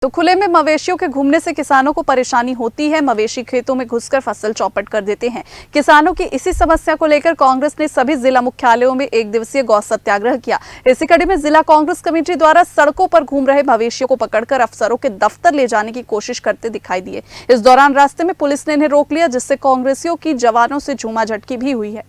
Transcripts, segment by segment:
तो खुले में मवेशियों के घूमने से किसानों को परेशानी होती है। मवेशी खेतों में घुसकर फसल चौपट कर देते हैं। किसानों की इसी समस्या को लेकर कांग्रेस ने सभी जिला मुख्यालयों में 1 दिवसीय गौ सत्याग्रह किया। इसी कड़ी में जिला कांग्रेस कमेटी द्वारा सड़कों पर घूम रहे मवेशियों को पकड़कर अफसरों के दफ्तर ले जाने की कोशिश करते दिखाई दिए। इस दौरान रास्ते में पुलिस ने इन्हें रोक लिया, जिससे कांग्रेसियों की जवानों से झूमाझटकी भी हुई है।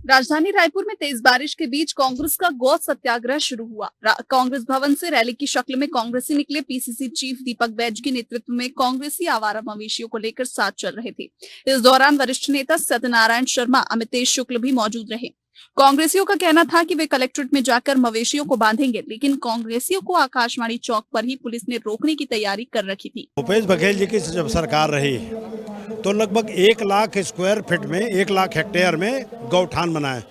राजधानी रायपुर में तेज बारिश के बीच कांग्रेस का गौ सत्याग्रह शुरू हुआ। कांग्रेस भवन से रैली की शक्ल में कांग्रेसी निकले। पीसीसी चीफ दीपक बैज के नेतृत्व में कांग्रेसी आवारा मवेशियों को लेकर साथ चल रहे थे। इस दौरान वरिष्ठ नेता सत्यनारायण शर्मा, अमितेश शुक्ल भी मौजूद रहे। कांग्रेसियों का कहना था कि वे कलेक्ट्रेट में जाकर मवेशियों को बांधेंगे, लेकिन कांग्रेसियों को आकाशवाणी चौक पर ही पुलिस ने रोकने की तैयारी कर रखी थी। भूपेश बघेल जी की जब सरकार रही तो लगभग 1 लाख स्क्वायर फीट में 1 लाख हेक्टेयर में गौठान बनाए।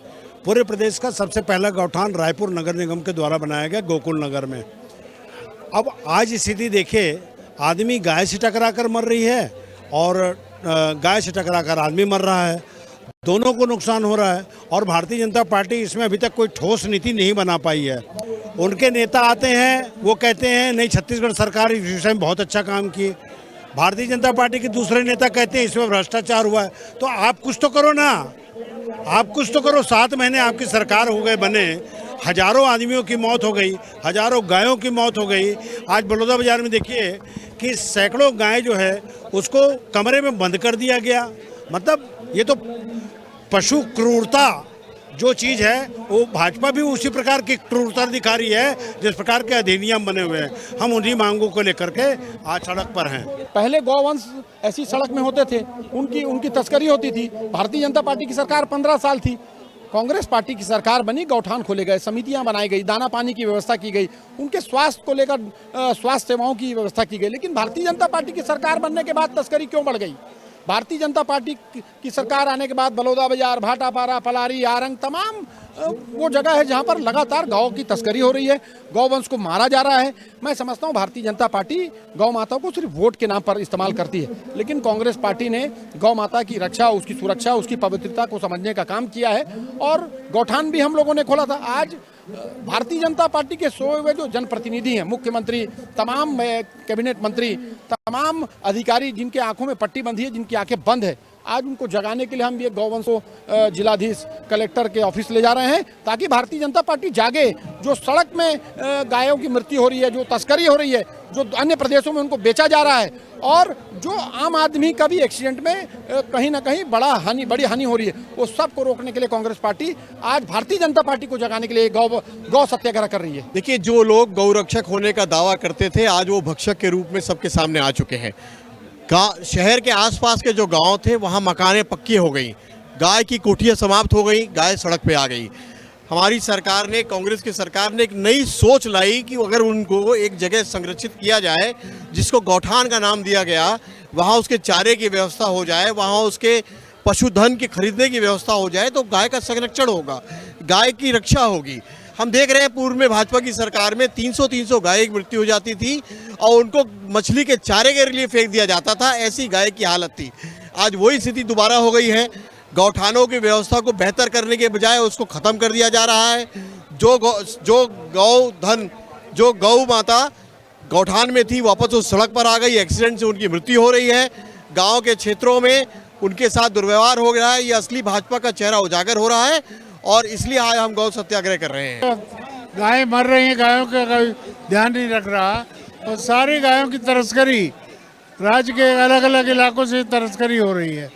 पूरे प्रदेश का सबसे पहला गौठान रायपुर नगर निगम के द्वारा बनाया गया गोकुल नगर में। अब आज स्थिति देखिए, आदमी गाय से टकरा कर मर रही है और गाय से टकरा कर आदमी मर रहा है। दोनों को नुकसान हो रहा है और भारतीय जनता पार्टी इसमें अभी तक कोई ठोस नीति नहीं बना पाई है। उनके नेता आते हैं, वो कहते हैं नहीं, छत्तीसगढ़ सरकार इस विषय में बहुत अच्छा काम की। भारतीय जनता पार्टी के दूसरे नेता कहते हैं इसमें भ्रष्टाचार हुआ है। तो आप कुछ तो करो ना, आप कुछ तो करो। 7 महीने आपकी सरकार हो गए बने, हजारों आदमियों की मौत हो गई, हजारों गायों की मौत हो गई। आज बलौदा बाजार में देखिए कि सैकड़ों गाय जो है उसको कमरे में बंद कर दिया गया। मतलब ये तो पशु क्रूरता जो चीज़ है, वो भाजपा भी उसी प्रकार की क्रूरता दिखा रही है जिस प्रकार के अधिनियम बने हुए हैं। हम उन्हीं मांगों को लेकर के आज सड़क पर हैं। पहले गौवंश ऐसी सड़क में होते थे, उनकी तस्करी होती थी। भारतीय जनता पार्टी की सरकार 15 साल थी, कांग्रेस पार्टी की सरकार बनी, गौठान खोले गए, समितियां बनाई गई, दाना पानी की व्यवस्था की गई, उनके स्वास्थ्य को लेकर स्वास्थ्य सेवाओं की व्यवस्था की गई। लेकिन भारतीय जनता पार्टी की सरकार बनने के बाद तस्करी क्यों बढ़ गई? भारतीय जनता पार्टी की सरकार आने के बाद बलौदा बाजार, भाटापारा, पलारी, आरंग, तमाम वो जगह है जहां पर लगातार गौ की तस्करी हो रही है, गौवंश को मारा जा रहा है। मैं समझता हूं भारतीय जनता पार्टी गौ माता को सिर्फ वोट के नाम पर इस्तेमाल करती है, लेकिन कांग्रेस पार्टी ने गौ माता की रक्षा, उसकी सुरक्षा, उसकी पवित्रता को समझने का काम किया है। और गौठान भी हम लोगों ने खोला था। आज भारतीय जनता पार्टी के 100 जो जनप्रतिनिधि हैं, मुख्यमंत्री, तमाम कैबिनेट मंत्री, तमाम अधिकारी जिनके आंखों में पट्टी बंधी है, जिनकी आंखें बंद है, आज उनको जगाने के लिए हम ये गौवंश को जिलाधीश, कलेक्टर के ऑफिस ले जा रहे हैं, ताकि भारतीय जनता पार्टी जागे। जो सड़क में गायों की मृत्यु हो रही है, जो तस्करी हो रही है, जो अन्य प्रदेशों में उनको बेचा जा रहा है, और जो आम आदमी का भी एक्सीडेंट में कहीं ना कहीं बड़ी हानि हो रही है, वो सब को रोकने के लिए कांग्रेस पार्टी आज भारतीय जनता पार्टी को जगाने के लिए गौ सत्याग्रह कर रही है। देखिए, जो लोग गौरक्षक होने का दावा करते थे, आज वो भक्षक के रूप में सबके सामने आ चुके हैं। शहर के आसपास के जो गांव थे, वहां मकानें पक्की हो गई, गाय की कोठियां समाप्त हो गई, गाय सड़क पे आ गई। हमारी सरकार ने, कांग्रेस की सरकार ने एक नई सोच लाई कि अगर उनको एक जगह संरक्षित किया जाए, जिसको गौठान का नाम दिया गया, वहाँ उसके चारे की व्यवस्था हो जाए, वहाँ उसके पशुधन की खरीदने की व्यवस्था हो जाए, तो गाय का संरक्षण होगा, गाय की रक्षा होगी। हम देख रहे हैं पूर्व में भाजपा की सरकार में 300 गाय की मृत्यु हो जाती थी और उनको मछली के चारे के लिए फेंक दिया जाता था, ऐसी गाय की हालत थी। आज वही स्थिति दोबारा हो गई है। गौठानों की व्यवस्था को बेहतर करने के बजाय उसको ख़त्म कर दिया जा रहा है। जो गौ माता गौठान में थी, वापस उस सड़क पर आ गई, एक्सीडेंट से उनकी मृत्यु हो रही है। गाँव के क्षेत्रों में उनके साथ दुर्व्यवहार हो रहा है। ये असली भाजपा का चेहरा उजागर हो रहा है और इसलिए आज हम गौ सत्याग्रह कर रहे हैं। गाय मर रही हैं, गायों का कोई ध्यान नहीं रख रहा, और सारी गायों की तस्करी राज्य के अलग अलग इलाकों से तस्करी हो रही है।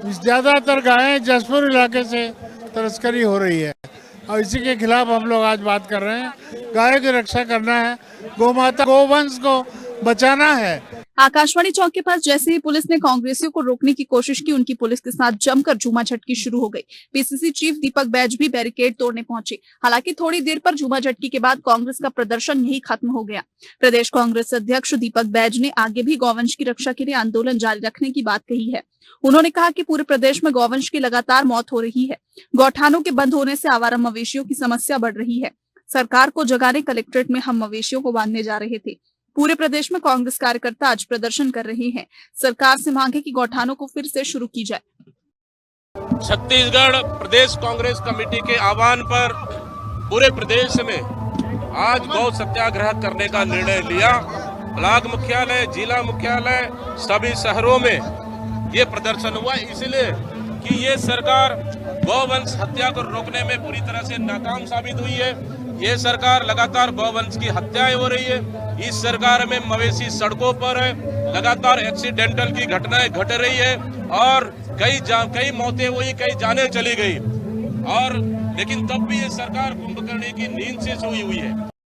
ज़्यादातर गायें जसपुर इलाके से तस्करी हो रही है और इसी के खिलाफ हम लोग आज बात कर रहे हैं। गाय की रक्षा करना है, गौमाता, गौवंश को बचाना है। आकाशवाणी चौक के पास जैसे ही पुलिस ने कांग्रेसियों को रोकने की कोशिश की, उनकी पुलिस के साथ जमकर झूमाझटकी शुरू हो गई। पीसीसी चीफ दीपक बैज भी बैरिकेड तोड़ने पहुंचे। हालांकि थोड़ी देर पर झूमाझटकी के बाद कांग्रेस का प्रदर्शन यही खत्म हो गया। प्रदेश कांग्रेस अध्यक्ष दीपक बैज ने आगे भी गौवंश की रक्षा के लिए आंदोलन जारी रखने की बात कही है। उन्होंने कहा कि पूरे प्रदेश में गौवंश की लगातार मौत हो रही है। गौठानों के बंद होने से आवारा मवेशियों की समस्या बढ़ रही है। सरकार को जगाने कलेक्ट्रेट में हम मवेशियों को बांधने जा रहे थे। पूरे प्रदेश में कांग्रेस कार्यकर्ता आज प्रदर्शन कर रहे हैं। सरकार से मांग है कि गौठानों को फिर से शुरू की जाए। छत्तीसगढ़ प्रदेश कांग्रेस कमेटी के आह्वान पर पूरे प्रदेश में आज गौ सत्याग्रह करने का निर्णय लिया। ब्लॉक मुख्यालय, जिला मुख्यालय, सभी शहरों में ये प्रदर्शन हुआ, इसलिए कि ये सरकार गौवंश हत्या को रोकने में पूरी तरह से नाकाम साबित हुई है। ये सरकार लगातार गौवंश की हत्याएं हो रही है। इस सरकार में मवेशी सड़कों पर है, लगातार एक्सीडेंटल की घटनाएं घट रही है और कई मौतें हुई, कई जानें चली गई, और लेकिन तब भी ये सरकार कुंभकर्णी की नींद से सोई हुई है।